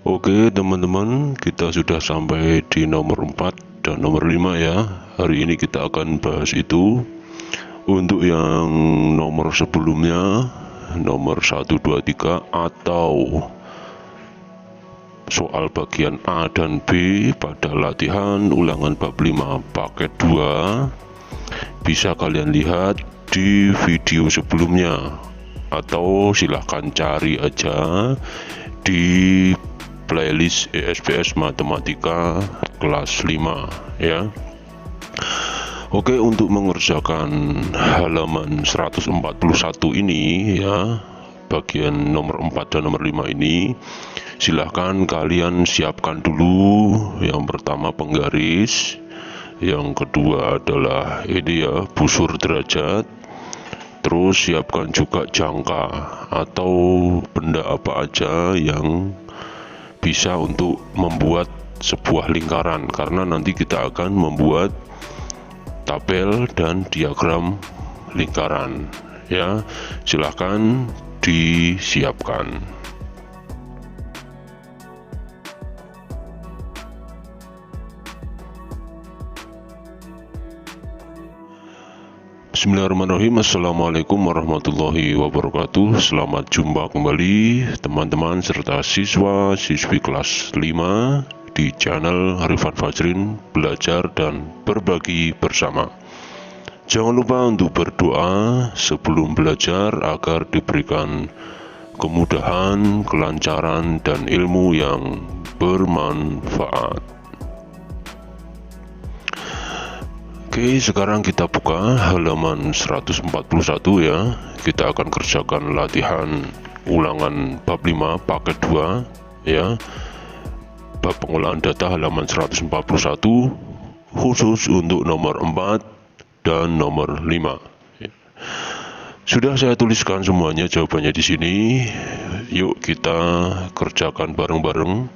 Oke teman-teman, kita sudah sampai di nomor 4 dan nomor 5 ya. Hari ini kita akan bahas itu. Untuk yang nomor sebelumnya, nomor 1, 2, 3 atau soal bagian A dan B pada latihan ulangan bab 5 paket 2 bisa kalian lihat di video sebelumnya, atau silahkan cari aja di playlist ESPS Matematika kelas 5 ya. Oke, untuk mengerjakan halaman 141 ini ya, bagian nomor 4 dan nomor 5 ini, silahkan kalian siapkan dulu. Yang pertama penggaris, yang kedua adalah ini ya, busur derajat. Terus siapkan juga jangka atau benda apa aja yang bisa untuk membuat sebuah lingkaran, karena nanti kita akan membuat tabel dan diagram lingkaran ya. Silahkan disiapkan. Bismillahirrahmanirrahim. Assalamualaikum warahmatullahi wabarakatuh. Selamat jumpa kembali teman-teman serta siswa-siswi kelas 5 di channel Arifan Fajrin, belajar dan berbagi bersama. Jangan lupa untuk berdoa sebelum belajar agar diberikan kemudahan, kelancaran, dan ilmu yang bermanfaat. Oke, sekarang kita buka halaman 141 ya. Kita akan kerjakan latihan ulangan bab 5 paket 2 ya. Bab pengolahan data halaman 141 khusus untuk nomor 4 dan nomor 5. Sudah saya tuliskan semuanya jawabannya di sini. Yuk kita kerjakan bareng-bareng.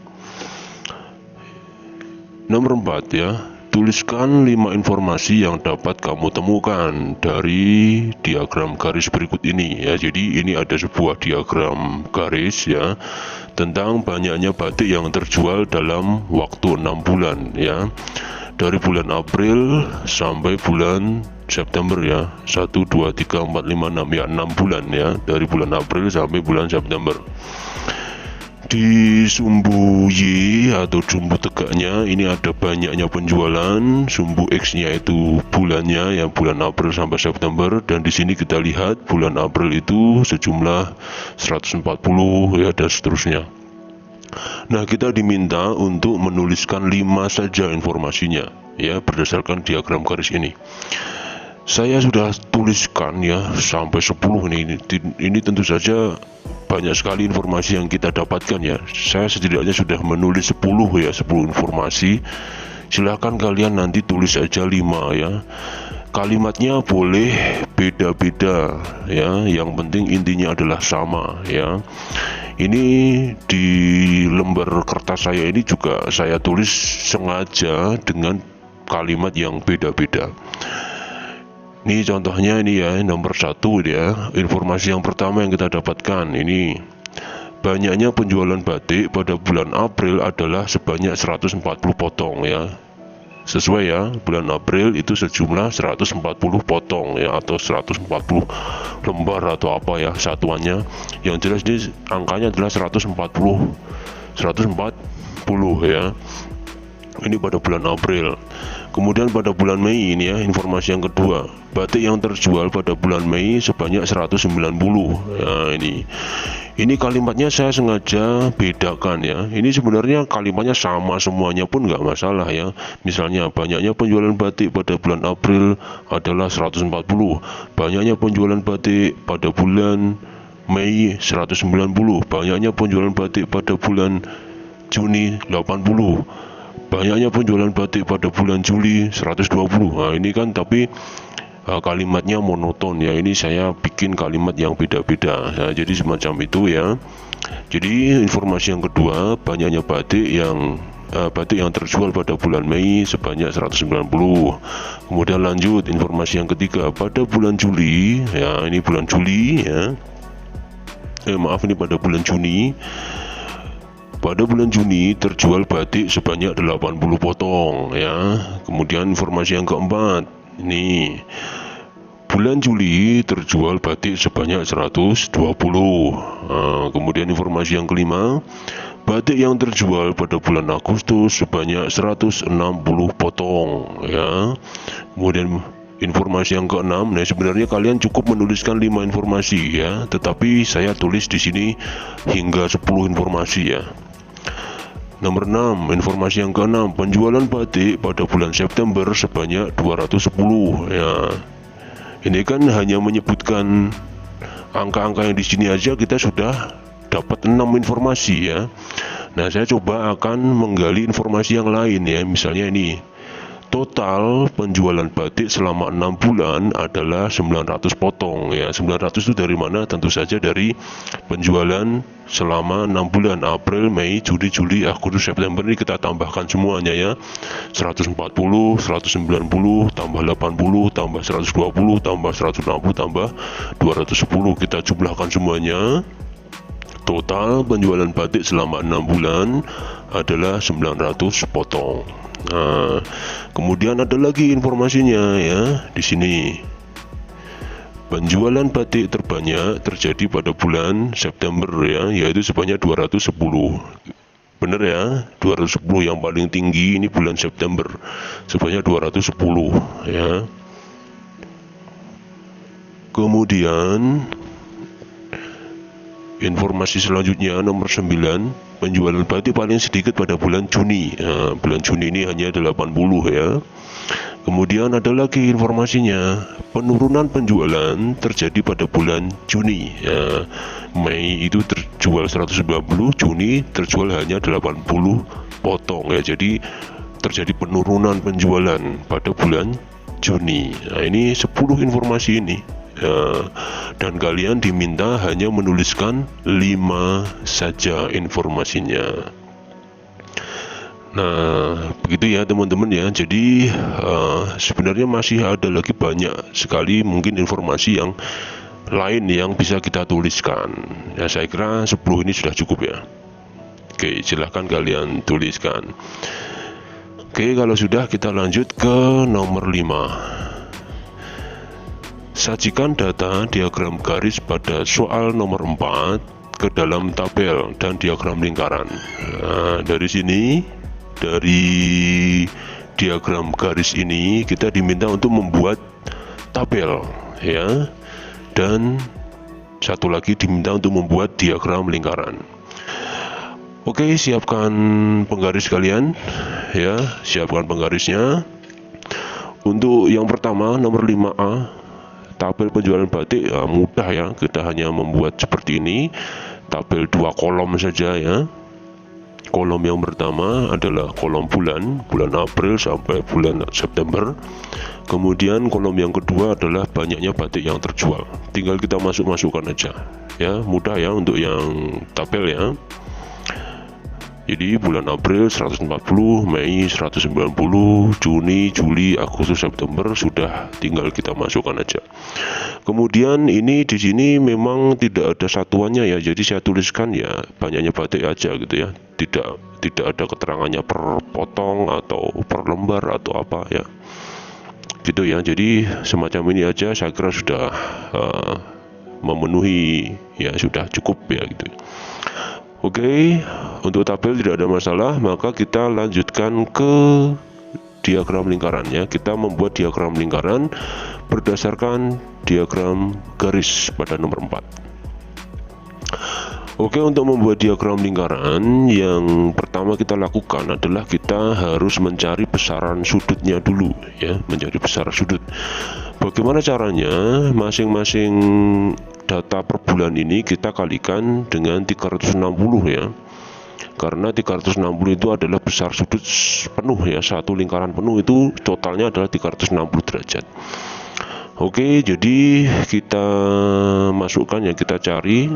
Nomor 4 ya. Tuliskan 5 informasi yang dapat kamu temukan dari diagram garis berikut ini ya. Jadi ini ada sebuah diagram garis ya, tentang banyaknya batik yang terjual dalam waktu 6 bulan ya. Dari bulan April sampai bulan September ya. 1, 2, 3, 4, 5, 6 ya, 6 bulan ya. Dari bulan April sampai bulan September. Di sumbu Y atau sumbu tegaknya ini ada banyaknya penjualan. Sumbu X nya itu bulannya ya, bulan April sampai September, dan di sini kita lihat bulan April itu sejumlah 140 ya, dan seterusnya. Nah, kita diminta untuk menuliskan 5 saja informasinya ya, berdasarkan diagram garis ini. Saya sudah tuliskan ya sampai 10 nih. Ini tentu saja banyak sekali informasi yang kita dapatkan ya. Saya setidaknya sudah menulis 10 ya, 10 informasi. Silahkan kalian nanti tulis aja 5 ya. Kalimatnya boleh beda-beda ya, yang penting intinya adalah sama ya. Ini di lembar kertas saya ini juga saya tulis sengaja dengan kalimat yang beda-beda. Ini contohnya ini ya, nomor 1 ya. Informasi yang pertama yang kita dapatkan ini, banyaknya penjualan batik pada bulan April adalah sebanyak 140 potong ya. Sesuai ya, bulan April itu sejumlah 140 potong ya, atau 140 lembar atau apa ya satuannya. Yang jelas ini angkanya adalah 140 ya. Ini pada bulan April. Kemudian pada bulan Mei ini ya, informasi yang kedua, batik yang terjual pada bulan Mei sebanyak 190 ya. Ini kalimatnya saya sengaja bedakan ya. Ini sebenarnya kalimatnya sama semuanya pun nggak masalah ya. Misalnya banyaknya penjualan batik pada bulan April adalah 140, banyaknya penjualan batik pada bulan Mei 190, banyaknya penjualan batik pada bulan Juni 80, banyaknya penjualan batik pada bulan Juli 120. Nah, ini kan tapi kalimatnya monoton ya. Ini saya bikin kalimat yang beda-beda. Nah, jadi semacam itu ya. Jadi informasi yang kedua, banyaknya batik yang terjual pada bulan Mei sebanyak 190. Kemudian lanjut informasi yang ketiga, pada bulan Juli ya, ini bulan Juli ya. Ini pada bulan Juni pada bulan Juni terjual batik sebanyak 80 potong ya. Kemudian informasi yang keempat, ini bulan Juli terjual batik sebanyak 120. Kemudian informasi yang kelima, batik yang terjual pada bulan Agustus sebanyak 160 potong ya. Kemudian informasi yang keenam, nah sebenarnya kalian cukup menuliskan 5 informasi ya, tetapi saya tulis di sini hingga 10 informasi ya. Nomor 6, informasi yang keenam, penjualan batik pada bulan September sebanyak 210 ya. Ini kan hanya menyebutkan angka-angka yang di sini aja kita sudah dapat 6 informasi ya. Nah, saya coba akan menggali informasi yang lain ya. Misalnya ini, total penjualan batik selama 6 bulan adalah 900 potong ya. 900 itu dari mana? Tentu saja dari penjualan selama 6 bulan, April, Mei, Juni, Juli, Agustus, September. Ini kita tambahkan semuanya ya. 140, 190, tambah 80, tambah 120, tambah 160, tambah 210. Kita jumlahkan semuanya. Total penjualan batik selama 6 bulan adalah 900 potong. Nah, kemudian ada lagi informasinya ya di sini. Penjualan batik terbanyak terjadi pada bulan September ya, yaitu sebanyak 210. Bener ya, 210 yang paling tinggi ini bulan September sebanyak 210 ya. Kemudian informasi selanjutnya nomor 9, penjualan batik paling sedikit pada bulan Juni. Nah, bulan Juni ini hanya 80 ya. Kemudian ada lagi informasinya, penurunan penjualan terjadi pada bulan Juni ya. Mei itu terjual 190, Juni terjual hanya 80 potong ya. Jadi terjadi penurunan penjualan pada bulan Juni. Nah, ini 10 informasi ini ya, dan kalian diminta hanya menuliskan 5 saja informasinya. Nah, begitu ya teman-teman ya. Jadi sebenarnya masih ada lagi banyak sekali mungkin informasi yang lain yang bisa kita tuliskan ya. Saya kira 10 ini sudah cukup ya. Oke, silahkan kalian tuliskan. Oke, kalau sudah kita lanjut ke nomor 5. Sajikan data diagram garis pada soal nomor 4 ke dalam tabel dan diagram lingkaran. Nah, dari sini, dari diagram garis ini kita diminta untuk membuat tabel ya, dan satu lagi diminta untuk membuat diagram lingkaran. Oke, siapkan penggaris kalian ya, siapkan penggarisnya. Untuk yang pertama nomor 5A, tabel penjualan batik ya, mudah ya, kita hanya membuat seperti ini, tabel 2 kolom saja ya. Kolom yang pertama adalah kolom bulan April sampai bulan September. Kemudian kolom yang kedua adalah banyaknya batik yang terjual. Tinggal kita masukkan aja ya, mudah ya untuk yang tabel ya. Jadi bulan April 140, Mei 190, Juni, Juli, Agustus, September sudah tinggal kita masukkan aja. Kemudian ini di sini memang tidak ada satuannya ya, jadi saya tuliskan ya banyaknya batik aja gitu ya. Tidak ada keterangannya per potong atau per lembar atau apa ya. Gitu ya. Jadi semacam ini aja saya kira sudah memenuhi ya, sudah cukup ya gitu. Oke, untuk tabel tidak ada masalah, maka kita lanjutkan ke diagram lingkaran ya. Kita membuat diagram lingkaran berdasarkan diagram garis pada nomor 4. Oke, untuk membuat diagram lingkaran yang pertama kita lakukan adalah kita harus mencari besaran sudutnya dulu ya, mencari besaran sudut. Bagaimana caranya? Masing-masing data per bulan ini kita kalikan dengan 360 ya, karena 360 itu adalah besar sudut penuh ya, satu lingkaran penuh itu totalnya adalah 360 derajat. Oke, jadi kita masukkan ya, kita cari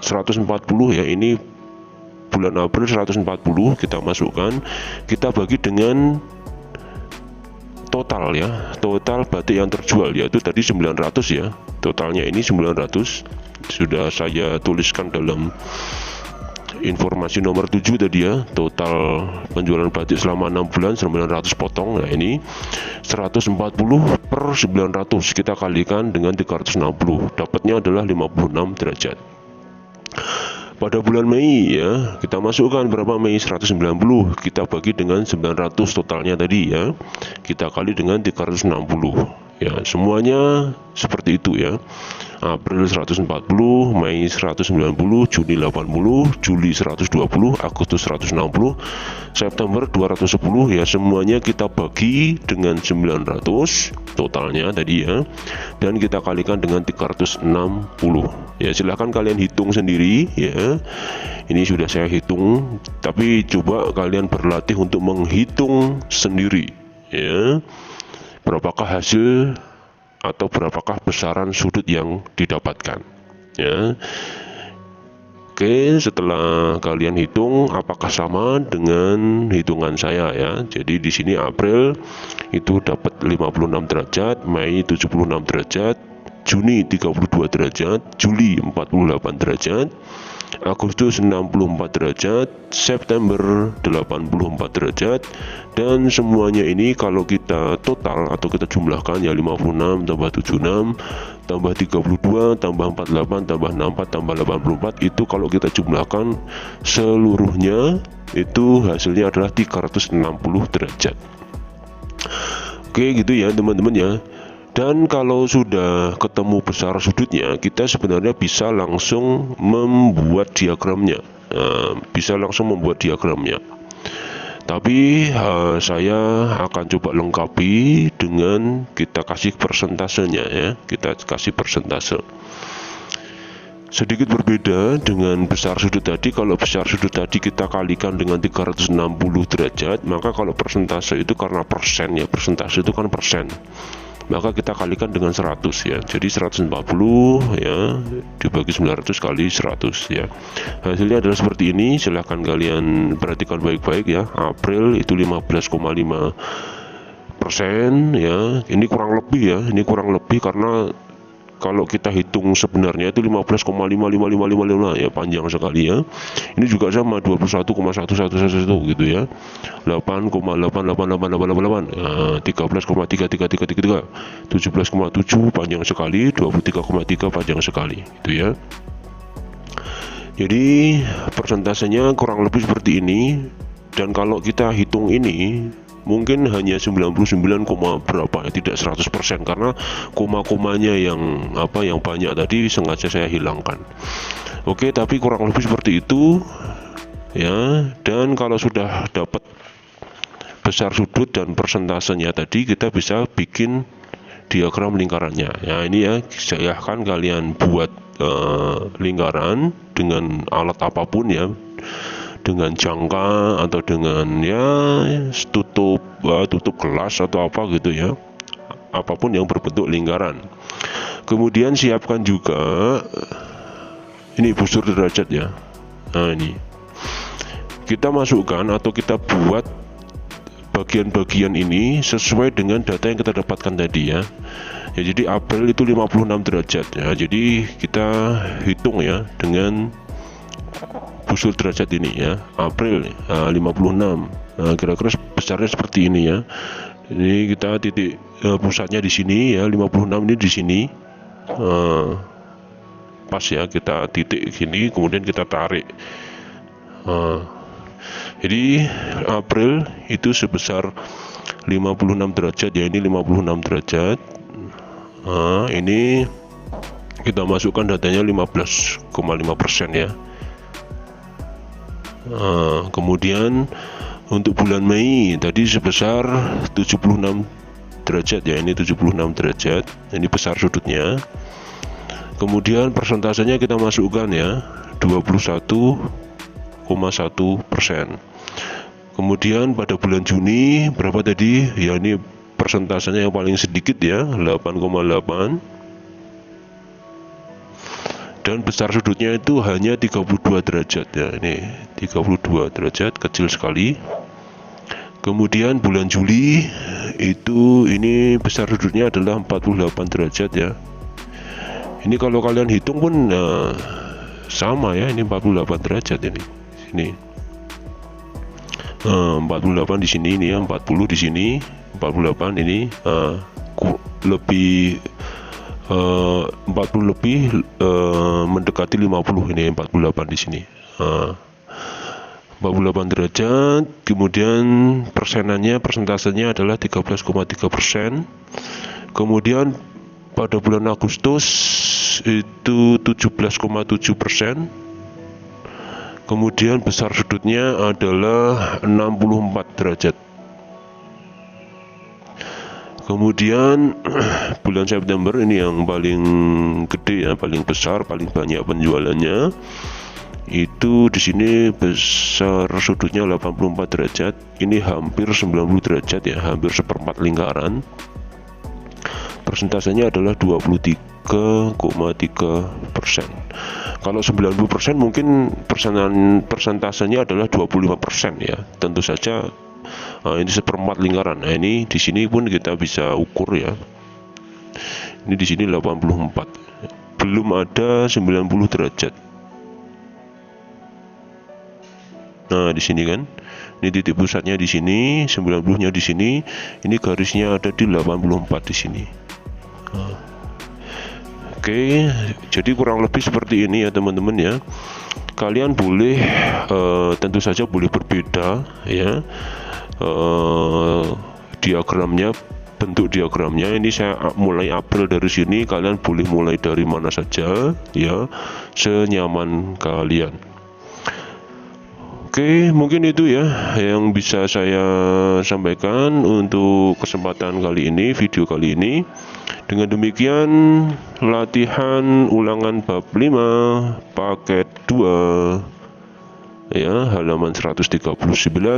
140 ya, ini bulan April 140 kita masukkan, kita bagi dengan total ya, total batik yang terjual yaitu tadi 900 ya, totalnya ini 900 sudah saya tuliskan dalam informasi nomor 7 tadi ya, total penjualan batik selama 6 bulan 900 potong. Nah ini 140 per 900 kita kalikan dengan 360, dapatnya adalah 56 derajat. Pada bulan Mei ya, kita masukkan berapa Mei, 190, kita bagi dengan 900 totalnya tadi ya, kita kali dengan 360 ya, semuanya seperti itu ya. April 140, Mei 190, Juni 80, Juli 120, Agustus 160, September 210 ya, semuanya kita bagi dengan 900 totalnya tadi ya, dan kita kalikan dengan 360 ya. Silahkan kalian hitung sendiri ya, ini sudah saya hitung, tapi coba kalian berlatih untuk menghitung sendiri ya, berapakah hasil atau berapakah besaran sudut yang didapatkan ya. Oke, setelah kalian hitung apakah sama dengan hitungan saya ya. Jadi di sini April itu dapat 56 derajat, Mei 76 derajat, Juni 32 derajat, Juli 48 derajat, Agustus 64 derajat, September 84 derajat, dan semuanya ini kalau kita total atau kita jumlahkan ya, 56 tambah 76 tambah 32 tambah 48 tambah 64 tambah 84, itu kalau kita jumlahkan seluruhnya itu hasilnya adalah 360 derajat. Oke gitu ya teman-teman ya. Dan kalau sudah ketemu besar sudutnya, kita sebenarnya bisa langsung membuat diagramnya. Tapi saya akan coba lengkapi dengan kita kasih persentasenya ya. Kita kasih persentase. Sedikit berbeda dengan besar sudut tadi. Kalau besar sudut tadi kita kalikan dengan 360 derajat, maka kalau persentase itu karena persen ya, persentase itu kan persen, maka kita kalikan dengan 100 ya. Jadi 140 ya dibagi 900 kali 100 ya. Hasilnya adalah seperti ini. Silahkan kalian perhatikan baik-baik ya. April itu 15,5% ya. Ini kurang lebih ya. Ini kurang lebih karena kalau kita hitung sebenarnya itu 15,55555 ya, panjang sekali ya. Ini juga sama 21,1111 gitu ya. 8,888888, 13,33333, 17,7 panjang sekali, 23,3 panjang sekali gitu ya. Jadi persentasenya kurang lebih seperti ini. Dan kalau kita hitung ini mungkin hanya 99, berapa ya, tidak 100%, karena koma-komanya yang banyak tadi sengaja saya hilangkan. Oke, tapi kurang lebih seperti itu ya. Dan kalau sudah dapat besar sudut dan persentasenya tadi, kita bisa bikin diagram lingkarannya ya. Ini ya, silahkan kalian buat lingkaran dengan alat apapun ya, dengan jangka atau dengan ya tutup gelas atau apa gitu ya, apapun yang berbentuk lingkaran. Kemudian siapkan juga ini busur derajat ya. Nah ini kita masukkan atau kita buat bagian-bagian ini sesuai dengan data yang kita dapatkan tadi ya. Ya, jadi April itu 56 derajat ya. Jadi kita hitung ya dengan busur derajat ini ya. April 56. Nah, kira-kira besarnya seperti ini ya. Ini kita titik pusatnya di sini ya, 56 ini di sini. Pas ya, kita titik gini, kemudian kita tarik. Jadi April itu sebesar 56 derajat ya, ini 56 derajat. Ini kita masukkan datanya 15,5% ya. Kemudian untuk bulan Mei tadi sebesar 76 derajat ya, ini 76 derajat, ini besar sudutnya. Kemudian persentasenya kita masukkan ya, 21,1%. Kemudian pada bulan Juni berapa tadi ya, ini persentasenya yang paling sedikit ya, 8,8. Dan besar sudutnya itu hanya 32 derajat ya, ini 32 derajat, kecil sekali. Kemudian bulan Juli itu ini besar sudutnya adalah 48 derajat ya. Ini kalau kalian hitung pun sama ya, ini 48 derajat ini. nih. 48 di sini, ini ya 40 di sini, 48 ini lebih 40 lebih mendekati 50, ini 48 di sini. 48 derajat, kemudian persentasenya adalah 13,3%. Kemudian pada bulan Agustus itu 17,7%. Kemudian besar sudutnya adalah 64 derajat. Kemudian bulan September ini yang paling gede ya, paling besar, paling banyak penjualannya. Itu di sini besar sudutnya 84 derajat. Ini hampir 90 derajat ya, hampir seperempat lingkaran. Persentasenya adalah 23,3%. Kalau 90% mungkin persentasenya adalah 25% ya. Tentu saja ini seperempat lingkaran. Nah, ini di sini pun kita bisa ukur ya. Ini di sini 84. Belum ada 90 derajat. Nah, di sini kan. Ini titik pusatnya di sini, 90-nya di sini. Ini garisnya ada di 84 di sini. Oke, jadi kurang lebih seperti ini ya teman-teman ya. Kalian boleh tentu saja boleh berbeda ya diagramnya, bentuk diagramnya. Ini saya mulai April dari sini, kalian boleh mulai dari mana saja ya, senyaman kalian. Oke, mungkin itu ya yang bisa saya sampaikan untuk kesempatan kali ini, video kali ini. Dengan demikian, latihan ulangan bab 5 paket 2 ya, halaman 139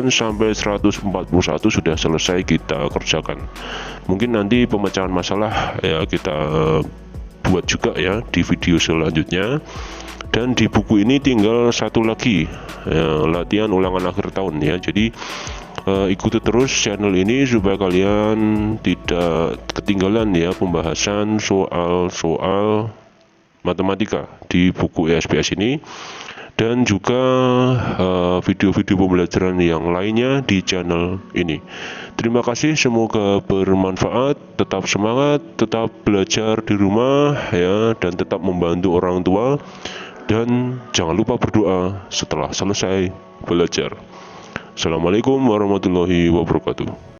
sampai 141 sudah selesai kita kerjakan. Mungkin nanti pemecahan masalah ya kita buat juga ya di video selanjutnya. Dan di buku ini tinggal satu lagi ya, latihan ulangan akhir tahun ya. Jadi ikuti terus channel ini supaya kalian tidak ketinggalan ya pembahasan soal-soal matematika di buku ESPS ini, dan juga video-video pembelajaran yang lainnya di channel ini. Terima kasih, semoga bermanfaat. Tetap semangat, tetap belajar di rumah ya, dan tetap membantu orang tua. Dan jangan lupa berdoa setelah selesai belajar. Assalamualaikum warahmatullahi wabarakatuh.